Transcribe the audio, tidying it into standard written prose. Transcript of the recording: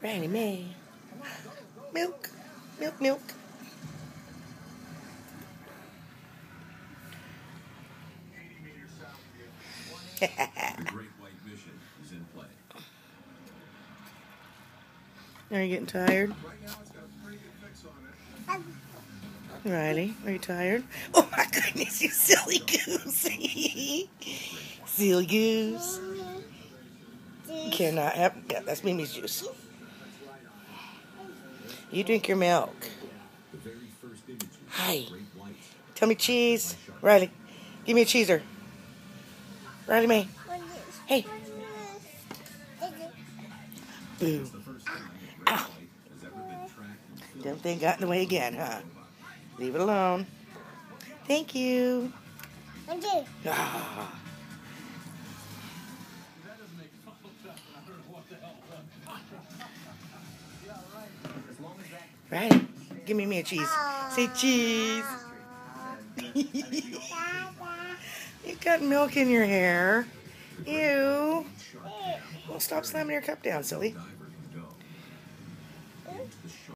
Riley Mae. Milk. Milk, milk. The Great White Mission is in play. Are you getting tired? Right now, it's got a pretty good fix on it. Riley, are you tired? Oh my goodness, you silly goose. Silly goose. Cannot have, yeah, that's Mimi's juice. You drink your milk. Hi. Tell me cheese. Riley, give me a cheeser. Riley Mae. Hey. Boo. Ow. Damn thing got in the way again, huh? Leave it alone. Thank you. Thank you. Ah. Right. Give me a cheese. Say cheese. You got milk in your hair. Ew. Well, stop slamming your cup down, silly.